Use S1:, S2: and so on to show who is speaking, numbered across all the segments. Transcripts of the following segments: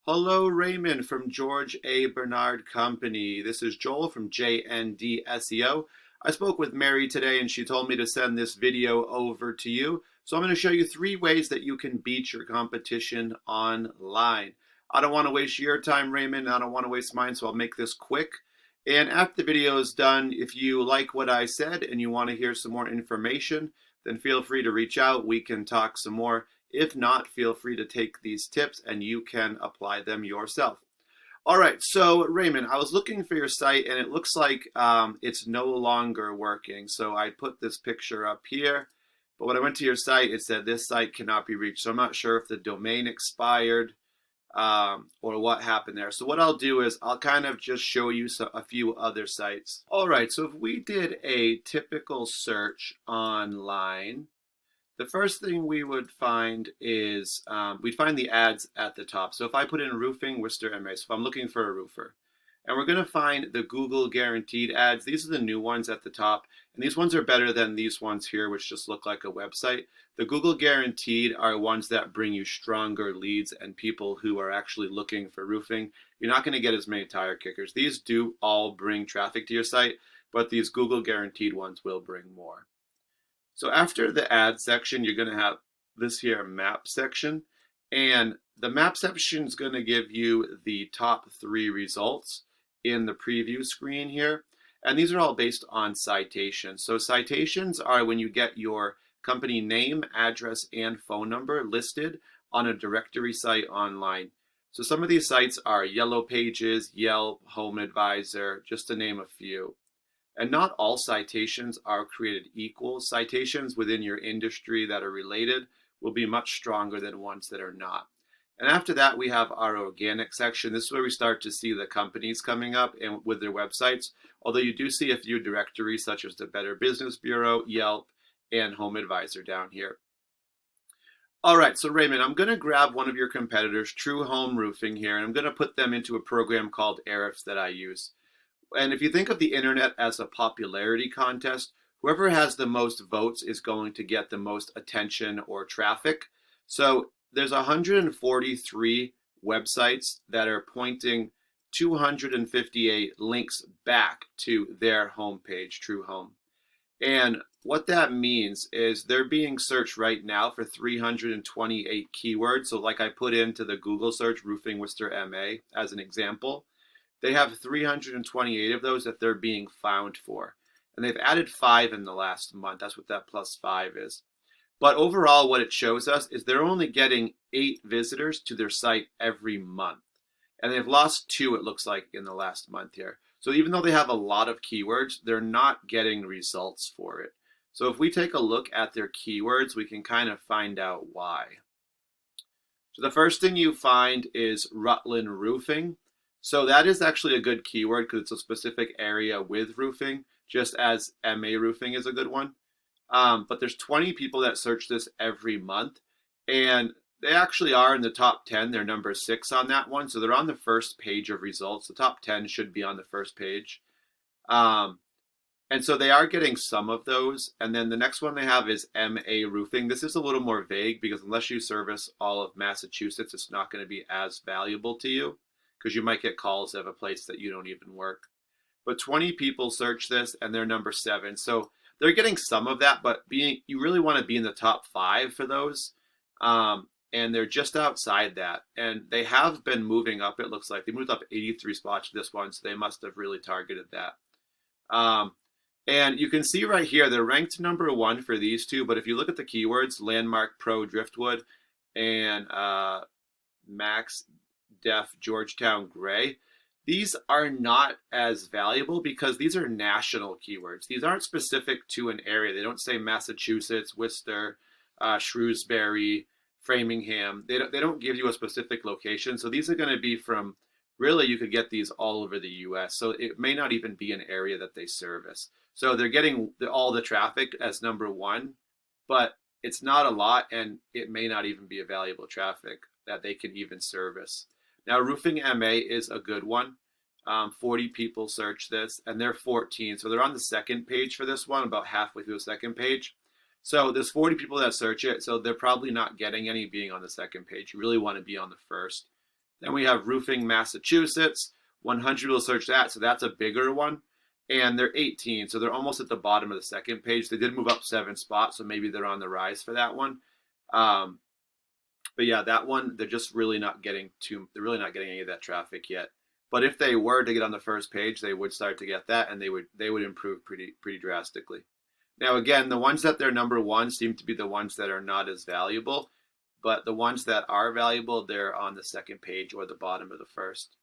S1: Hello, Raymond from George A. Barnard Company. This is Joel from JND SEO. I spoke with Mary today and she told me to send this video over to you. So I'm going to show you 3 ways that you can beat your competition online. I don't want to waste your time, Raymond. I don't want to waste mine, so I'll make this quick. And after the video is done, if you like what I said and you want to hear some more information, then feel free to reach out. We can talk some more. If not, feel free to take these tips and you can apply them yourself. All right, so Raymond, I was looking for your site and it looks like it's no longer working. So I put this picture up here, but when I went to your site, it said this site cannot be reached. So I'm not sure if the domain expired or what happened there. So what I'll do is I'll kind of just show you a few other sites. All right, so if we did a typical search online, the first thing we would find is we'd find the ads at the top. So if I put in roofing Worcester MA, so if I'm looking for a roofer, and we're going to find the Google guaranteed ads. These are the new ones at the top, and these ones are better than these ones here, which just look like a website. The Google guaranteed are ones that bring you stronger leads and people who are actually looking for roofing. You're not going to get as many tire kickers. These do all bring traffic to your site, but these Google guaranteed ones will bring more. So after the ad section, you're going to have this here map section, and the map section is going to give you the top 3 results in the preview screen here. And these are all based on citations. So citations are when you get your company name, address, and phone number listed on a directory site online. So some of these sites are Yellow Pages, Yelp, Home Advisor, just to name a few. And not all citations are created equal. Citations within your industry that are related will be much stronger than ones that are not. And after that, we have our organic section. This is where we start to see the companies coming up and with their websites, although you do see a few directories such as the Better Business Bureau, Yelp, and Home Advisor down here. All right, so Raymond, I'm going to grab one of your competitors, True Home Roofing here, and I'm going to put them into a program called Ahrefs that I use. And if you think of the internet as a popularity contest, whoever has the most votes is going to get the most attention or traffic. So there's 143 websites that are pointing 258 links back to their homepage, True Home. And what that means is they're being searched right now for 328 keywords. So like I put into the Google search, Roofing Worcester MA as an example. They have 328 of those that they're being found for. And they've added 5 in the last month. That's what that +5 is. But overall, what it shows us is they're only getting 8 visitors to their site every month. And they've lost 2, it looks like, in the last month here. So even though they have a lot of keywords, they're not getting results for it. So if we take a look at their keywords, we can kind of find out why. So the first thing you find is Rutland Roofing. So that is actually a good keyword because it's a specific area with roofing, just as MA roofing is a good one. But there's 20 people that search this every month, and they actually are in the top 10. They're number 6 on that one, so they're on the first page of results. The top 10 should be on the first page. And so they are getting some of those. And then the next one they have is MA roofing. This is a little more vague because unless you service all of Massachusetts, it's not going to be as valuable to you, because you might get calls of a place that you don't even work. But 20 people search this, and they're number 7. So they're getting some of that, but you really want to be in the top 5 for those. And they're just outside that. And they have been moving up, it looks like. They moved up 83 spots to this one, so they must have really targeted that. And you can see right here, they're ranked number 1 for these 2, but if you look at the keywords, Landmark Pro Driftwood and Max Def Georgetown Gray, these are not as valuable because these are national keywords. These aren't specific to an area. They don't say Massachusetts, Worcester, Shrewsbury, Framingham. They don't give you a specific location. So these are going to be from, really, you could get these all over the US. So it may not even be an area that they service. So they're getting all the traffic as number 1, but it's not a lot, and it may not even be a valuable traffic that they can even service. Now, Roofing MA is a good one. 40 people search this, and they're 14. So they're on the second page for this one, about halfway through the second page. So there's 40 people that search it, so they're probably not getting any being on the second page. You really want to be on the first. Then we have Roofing Massachusetts. 100 will search that, so that's a bigger one. And they're 18, so they're almost at the bottom of the second page. They did move up 7 spots, so maybe they're on the rise for that one. But yeah, that one they're just really not getting they're really not getting any of that traffic yet. But if they were to get on the first page, they would start to get that, and they would improve pretty drastically. Now again, the ones that they're number one seem to be the ones that are not as valuable, but the ones that are valuable, they're on the second page or the bottom of the first.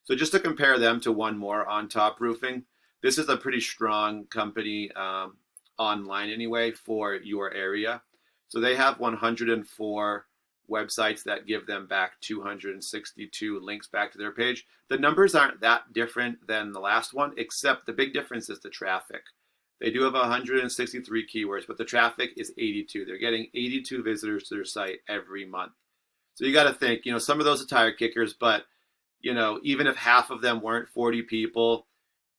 S1: So just to compare them to one more, On Top Roofing, this is a pretty strong company online anyway for your area. So they have 104 websites that give them back 262 links back to their page. The numbers aren't that different than the last one, except the big difference is the traffic. They do have 163 keywords, but the traffic is 82. They're getting 82 visitors to their site every month. So you got to think, some of those are tire kickers, but even if half of them weren't 40 people,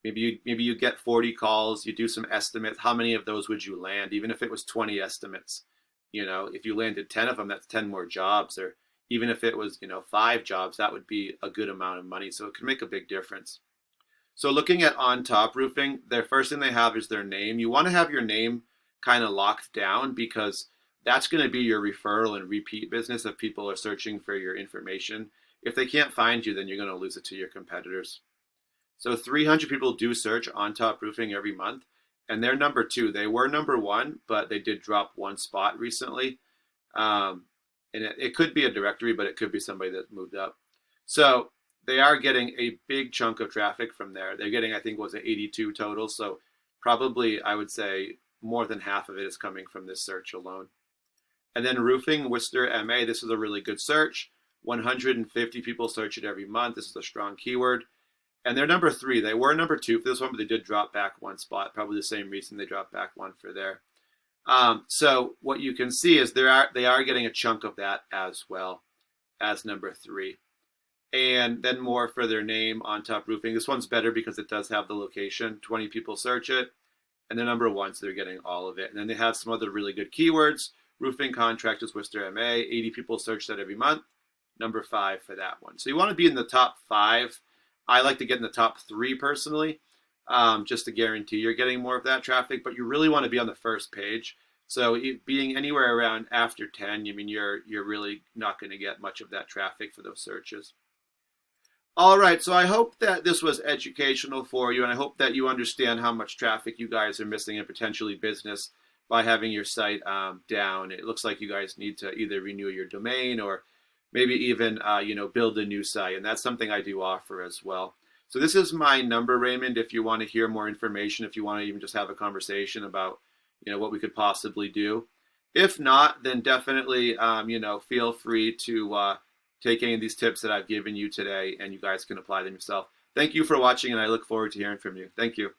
S1: maybe you get 40 calls, you do some estimates. How many of those would you land? Even if it was 20 estimates, if you landed 10 of them, that's 10 more jobs. Or even if it was, 5 jobs, that would be a good amount of money. So it can make a big difference. So looking at On Top Roofing, the first thing they have is their name. You want to have your name kind of locked down because that's going to be your referral and repeat business if people are searching for your information. If they can't find you, then you're going to lose it to your competitors. So 300 people do search On Top Roofing every month, and they're number 2. They were number 1, but they did drop 1 spot recently. And it could be a directory, but it could be somebody that moved up. So they are getting a big chunk of traffic from there. They're getting, I think, was it 82 total. So probably, I would say, more than half of it is coming from this search alone. And then Roofing Worcester, MA. This is a really good search. 150 people search it every month. This is a strong keyword. And they're number 3. They were number 2 for this one, but they did drop back 1 spot. Probably the same reason they dropped back 1 for there. So what you can see is they are getting a chunk of that as well as number 3. And then more for their name, On Top Roofing. This one's better because it does have the location. 20 people search it. And they're number 1, so they're getting all of it. And then they have some other really good keywords. Roofing Contractors Worcester, MA. 80 people search that every month. Number 5 for that one. So you want to be in the top 5. I like to get in the top 3 personally, just to guarantee you're getting more of that traffic. But you really want to be on the first page. So being anywhere around after 10, you're really not going to get much of that traffic for those searches. All right, so I hope that this was educational for you, and I hope that you understand how much traffic you guys are missing and potentially business by having your site down. It looks like you guys need to either renew your domain or maybe even build a new site, and that's something I do offer as well. So this is my number, Raymond, if you want to hear more information, if you want to even just have a conversation about what we could possibly do. If not, then definitely feel free to take any of these tips that I've given you today, and you guys can apply them yourself. Thank you for watching, and I look forward to hearing from you. Thank you.